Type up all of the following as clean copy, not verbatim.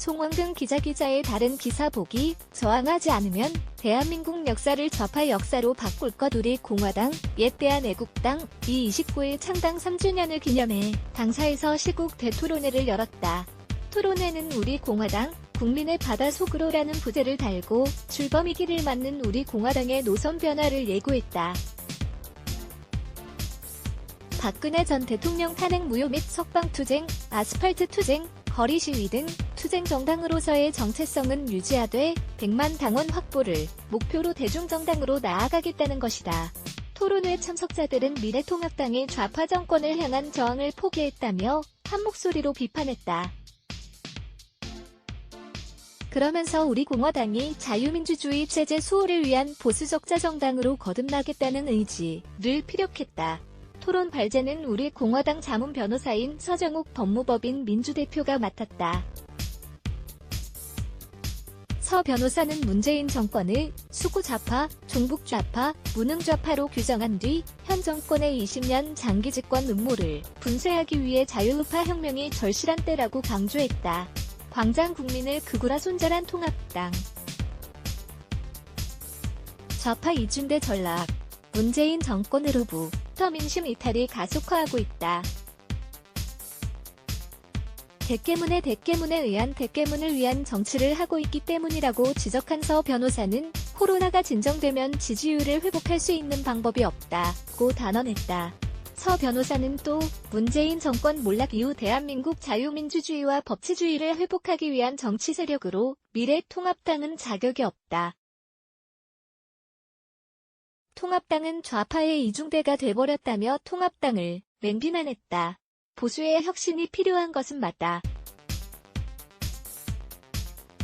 송원근 기자의 다른 기사 보기, 저항하지 않으면 대한민국 역사를 좌파 역사로 바꿀 것. 우리 공화당, 옛 대한애국당, 이 29일 창당 3주년을 기념해 당사에서 시국 대토론회를 열었다. 토론회는 우리 공화당, 국민의 바다 속으로라는 부제를 달고 출범이기를 맞는 우리 공화당의 노선 변화를 예고했다. 박근혜 전 대통령 탄핵 무효 및 석방투쟁, 아스팔트 투쟁, 거리 시위 등 투쟁 정당으로서의 정체성은 유지하되 100만 당원 확보를 목표로 대중정당으로 나아가겠다는 것이다. 토론회 참석자들은 미래통합당이 좌파 정권을 향한 저항을 포기했다며 한 목소리로 비판했다. 그러면서 우리 공화당이 자유민주주의 체제 수호를 위한 보수적자 정당으로 거듭나겠다는 의지를 피력했다. 토론 발제는 우리 공화당 자문 변호사인 서정욱 법무법인 민주대표가 맡았다. 서 변호사는 문재인 정권을 수구좌파, 종북좌파, 무능좌파로 규정한 뒤 현 정권의 20년 장기 집권 음모를 분쇄하기 위해 자유우파 혁명이 절실한 때라고 강조했다. 광장 국민을 극우라 손절한 통합당. 좌파 이중대 전락. 문재인 정권으로부터 민심 이탈이 가속화하고 있다. 대깨문을 위한 정치를 하고 있기 때문이라고 지적한 서 변호사는 코로나가 진정되면 지지율을 회복할 수 있는 방법이 없다고 단언했다. 서 변호사는 또 문재인 정권 몰락 이후 대한민국 자유민주주의와 법치주의를 회복하기 위한 정치 세력으로 미래통합당은 자격이 없다. 통합당은 좌파의 이중대가 돼버렸다며 통합당을 맹비난했다. 보수의 혁신이 필요한 것은 맞다.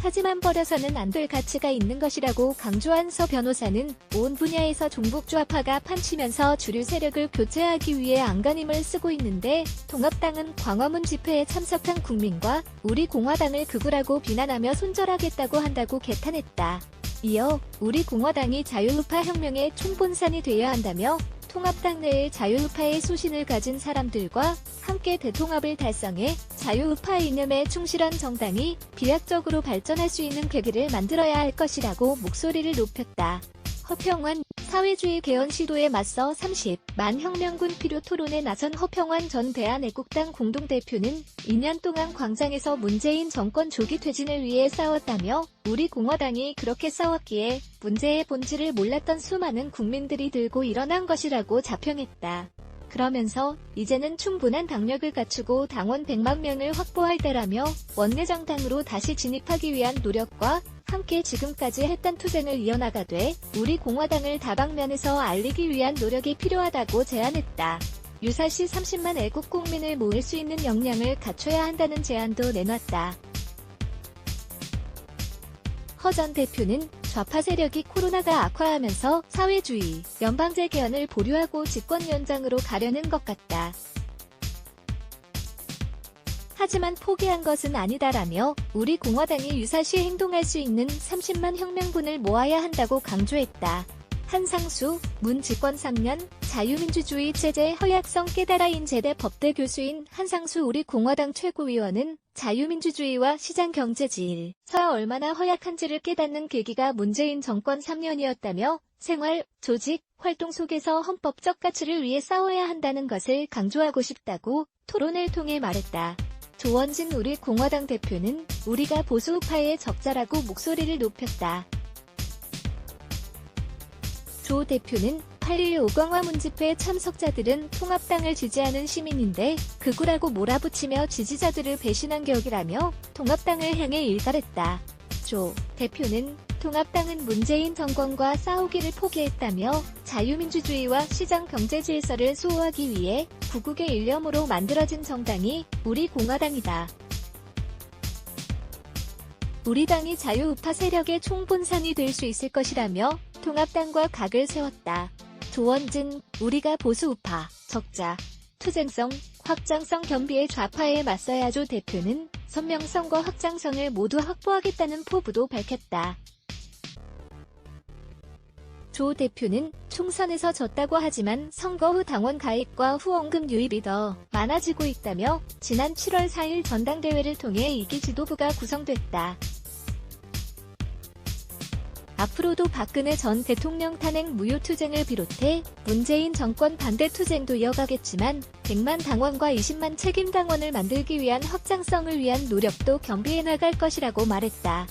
하지만 버려서는 안 될 가치가 있는 것이라고 강조한 서 변호사는 온 분야에서 종북좌파가 판치면서 주류 세력을 교체하기 위해 안간힘을 쓰고 있는데 통합당은 광화문 집회에 참석한 국민과 우리 공화당을 극우라고 비난하며 손절하겠다고 한다고 개탄했다. 이어 우리 공화당이 자유우파 혁명의 총본산이 되어야 한다며 통합당 내에 자유우파의 소신을 가진 사람들과 함께 대통합을 달성해 자유우파 이념에 충실한 정당이 비약적으로 발전할 수 있는 계기를 만들어야 할 것이라고 목소리를 높였다. 허평환, 사회주의 개헌 시도에 맞서 30만 혁명군 필요 토론에 나선 허평환 전 대한애국당 공동대표는 2년 동안 광장에서 문재인 정권 조기 퇴진을 위해 싸웠다며 우리 공화당이 그렇게 싸웠기에 문제의 본질을 몰랐던 수많은 국민들이 들고 일어난 것이라고 자평했다. 그러면서 이제는 충분한 당력을 갖추고 당원 100만 명을 확보할 때라며 원내정당으로 다시 진입하기 위한 노력과 함께 지금까지 했던 투쟁을 이어나가되 우리 공화당을 다방면에서 알리기 위한 노력이 필요하다고 제안했다. 유사시 30만 애국 국민을 모을 수 있는 역량을 갖춰야 한다는 제안도 내놨다. 허 전 대표는 좌파 세력이 코로나가 악화하면서 사회주의, 연방제 개헌을 보류하고 집권 연장으로 가려는 것 같다. 하지만 포기한 것은 아니다라며 우리 공화당이 유사시 행동할 수 있는 30만 혁명군을 모아야 한다고 강조했다. 한상수, 문 집권 3년, 자유민주주의 체제 허약성 깨달아 인제대 법대 교수인 한상수 우리 공화당 최고위원은 자유민주주의와 시장경제질서 얼마나 허약한지를 깨닫는 계기가 문재인 정권 3년이었다며 생활, 조직, 활동 속에서 헌법적 가치를 위해 싸워야 한다는 것을 강조하고 싶다고 토론을 통해 말했다. 조원진 우리 공화당 대표는 우리가 보수우파의 적자라고 목소리를 높였다. 조 대표는 8.1 오광화문 집회 참석자들은 통합당을 지지하는 시민인데 극우라고 몰아붙이며 지지자들을 배신한 격이라며 통합당을 향해 일갈했다. 조 대표는 통합당은 문재인 정권과 싸우기를 포기했다며 자유민주주의와 시장경제 질서를 수호하기 위해 구국의 일념으로 만들어진 정당이 우리 공화당이다. 우리 당이 자유우파 세력의 총본산이 될 수 있을 것이라며 통합당과 각을 세웠다. 조원진, 우리가 보수우파, 적자, 투쟁성, 확장성 겸비의 좌파에 맞서야. 조 대표는 선명성과 확장성을 모두 확보하겠다는 포부도 밝혔다. 조 대표는 총선에서 졌다고 하지만 선거 후 당원 가입과 후원금 유입이 더 많아지고 있다며 지난 7월 4일 전당대회를 통해 2기 지도부가 구성됐다. 앞으로도 박근혜 전 대통령 탄핵 무효 투쟁을 비롯해 문재인 정권 반대 투쟁도 이어가겠지만 100만 당원과 20만 책임 당원을 만들기 위한 확장성을 위한 노력도 겸비해 나갈 것이라고 말했다.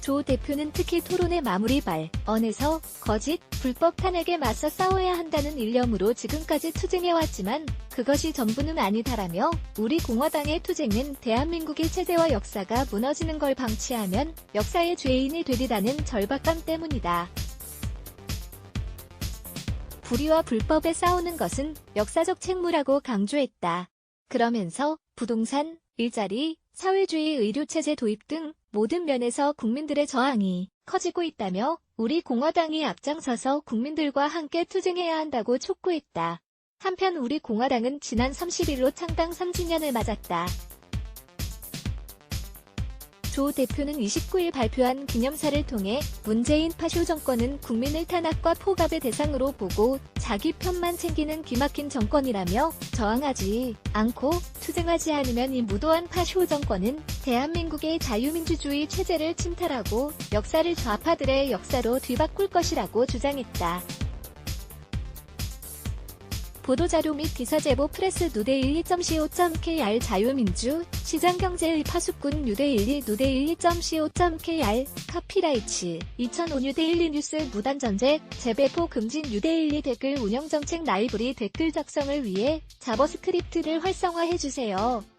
조 대표는 특히 토론의 마무리 발언에서 거짓, 불법 탄핵에 맞서 싸워야 한다는 일념으로 지금까지 투쟁해왔지만 그것이 전부는 아니다라며 우리 공화당의 투쟁은 대한민국의 체제와 역사가 무너지는 걸 방치하면 역사의 죄인이 되리라는 절박감 때문이다. 불의와 불법에 싸우는 것은 역사적 책무라고 강조했다. 그러면서 부동산, 일자리, 사회주의 의료체제 도입 등 모든 면에서 국민들의 저항이 커지고 있다며 우리 공화당이 앞장서서 국민들과 함께 투쟁해야 한다고 촉구했다. 한편 우리 공화당은 지난 30일로 창당 3주년을 맞았다. 조 대표는 29일 발표한 기념사를 통해 문재인 파쇼 정권은 국민을 탄압과 포갑의 대상으로 보고 자기 편만 챙기는 기막힌 정권이라며 저항하지 않고 투쟁하지 않으면 이 무도한 파쇼 정권은 대한민국의 자유민주주의 체제를 침탈하고 역사를 좌파들의 역사로 뒤바꿀 것이라고 주장했다. 보도자료 및 기사제보 프레스 누대12.co.kr 자유민주, 시장경제의 파수꾼 누대12 누대12.co.kr 카피라이츠 2005 누대12 뉴스 무단전제, 재배포 금지 누대12 댓글 운영정책 라이브리 댓글 작성을 위해 자버스크립트를 활성화해주세요.